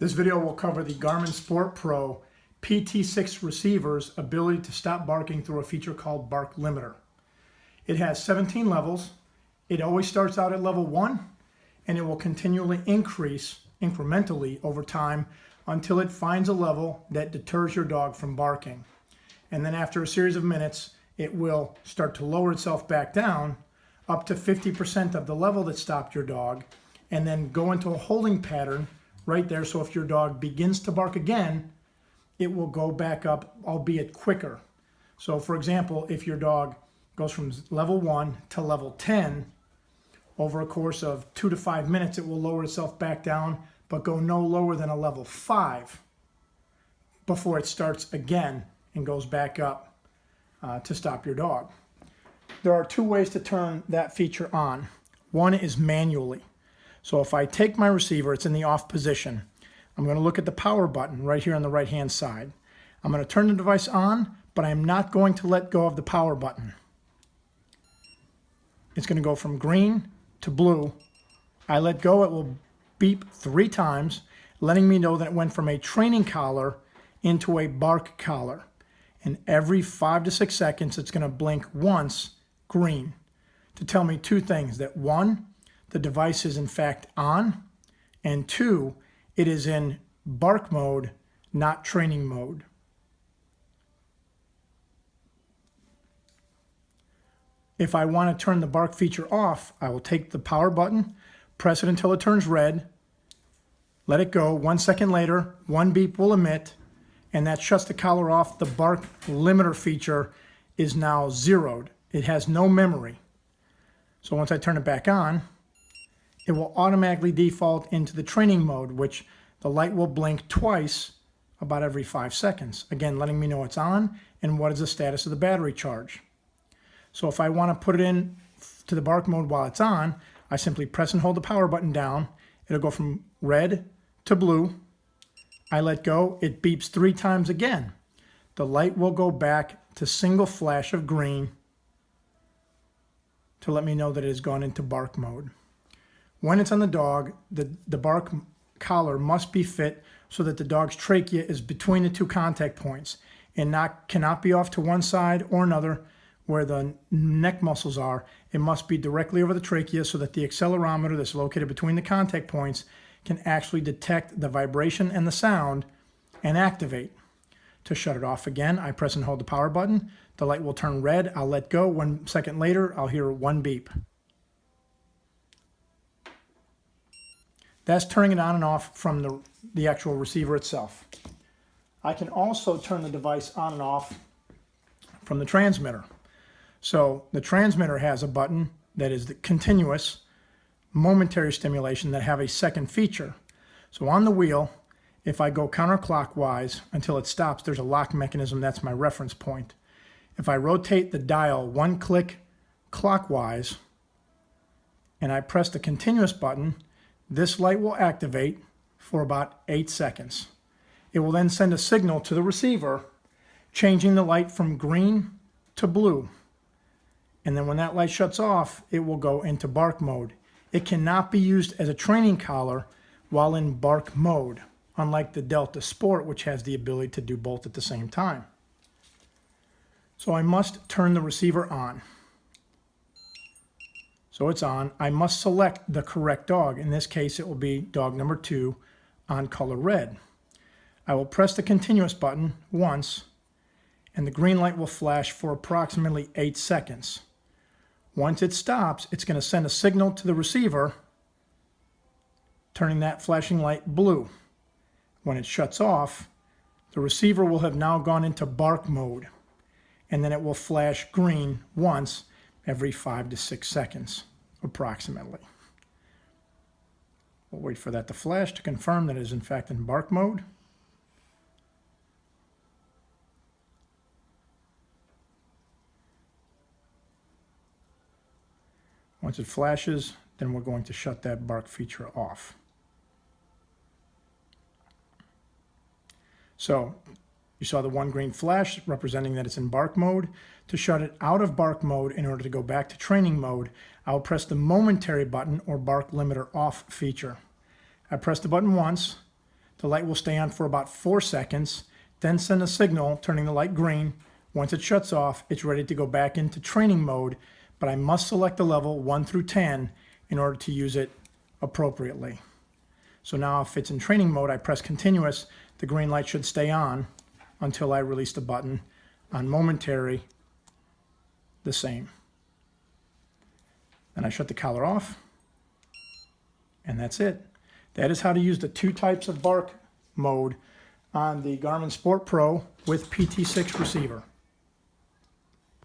This video will cover the Garmin Sport Pro PT-6 receiver's ability to stop barking through a feature called Barklimiter. It has 17 levels. It always starts out at level 1, and it will continually increase incrementally over time until it finds a level that deters your dog from barking. And then after a series of minutes, it will start to lower itself back down up to 50% of the level that stopped your dog, and then go into a holding pattern right there. So if your dog begins to bark again, it will go back up, albeit quicker. So for example, if your dog goes from level 1 to level 10, over a course of 2 to 5 minutes, it will lower itself back down, but go no lower than a level 5 before it starts again and goes back up to stop your dog. There are 2 ways to turn that feature on. One is manually. So if I take my receiver, it's in the off position. I'm going to look at the power button right here on the right hand side. I'm going to turn the device on, but I'm not going to let go of the power button. It's going to go from green to blue. I let go, it will beep 3 times, letting me know that it went from a training collar into a bark collar. And every 5 to 6 seconds, it's going to blink once green to tell me 2 things: that 1, the device is in fact on, and 2, it is in bark mode, not training mode. If I want to turn the bark feature off, I will take the power button, press it until it turns red, let it go. 1 second later, 1 beep will emit, and that shuts the collar off. The bark limiter feature is now zeroed. It has no memory. So once I turn it back on, it will automatically default into the training mode, which the light will blink twice about every 5 seconds. Again, letting me know it's on and what is the status of the battery charge. So if I want to put it in to the bark mode while it's on, I simply press and hold the power button down. It'll go from red to blue. I let go, it beeps 3 times again. The light will go back to single flash of green to let me know that it has gone into bark mode. When it's on the dog, the bark collar must be fit so that the dog's trachea is between the 2 contact points and cannot be off to one side or another where the neck muscles are. It must be directly over the trachea so that the accelerometer that's located between the contact points can actually detect the vibration and the sound and activate. To shut it off again, I press and hold the power button. The light will turn red. I'll let go. 1 second later, I'll hear 1 beep. That's turning it on and off from the actual receiver itself. I can also turn the device on and off from the transmitter. So the transmitter has a button that is the continuous momentary stimulation that have a second feature. So on the wheel, if I go counterclockwise until it stops, there's a lock mechanism. That's my reference point. If I rotate the dial 1 click clockwise and I press the continuous button, this light will activate for about 8 seconds. It will then send a signal to the receiver, changing the light from green to blue. And then when that light shuts off, it will go into bark mode. It cannot be used as a training collar while in bark mode, unlike the Delta Sport, which has the ability to do both at the same time. So I must turn the receiver on. So it's on. I must select the correct dog. In this case, it will be dog number 2 on color red. I will press the continuous button once, and the green light will flash for approximately 8 seconds. Once it stops, it's going to send a signal to the receiver, turning that flashing light blue. When it shuts off, the receiver will have now gone into bark mode, and then it will flash green once every 5 to 6 seconds, approximately. We'll wait for that to flash to confirm that it is in fact in bark mode. Once it flashes, then we're going to shut that bark feature off. So you saw the 1 green flash representing that it's in bark mode. To shut it out of bark mode in order to go back to training mode, I'll press the momentary button or bark limiter off feature. I press the button once, the light will stay on for about 4 seconds, then send a signal turning the light green. Once it shuts off, it's ready to go back into training mode, but I must select the level 1 through 10 in order to use it appropriately. So now if it's in training mode, I press continuous, the green light should stay on until I release the button. On momentary, the same. Then I shut the collar off, and that's it. That is how to use the 2 types of bark mode on the Garmin Sport Pro with PT-6 receiver.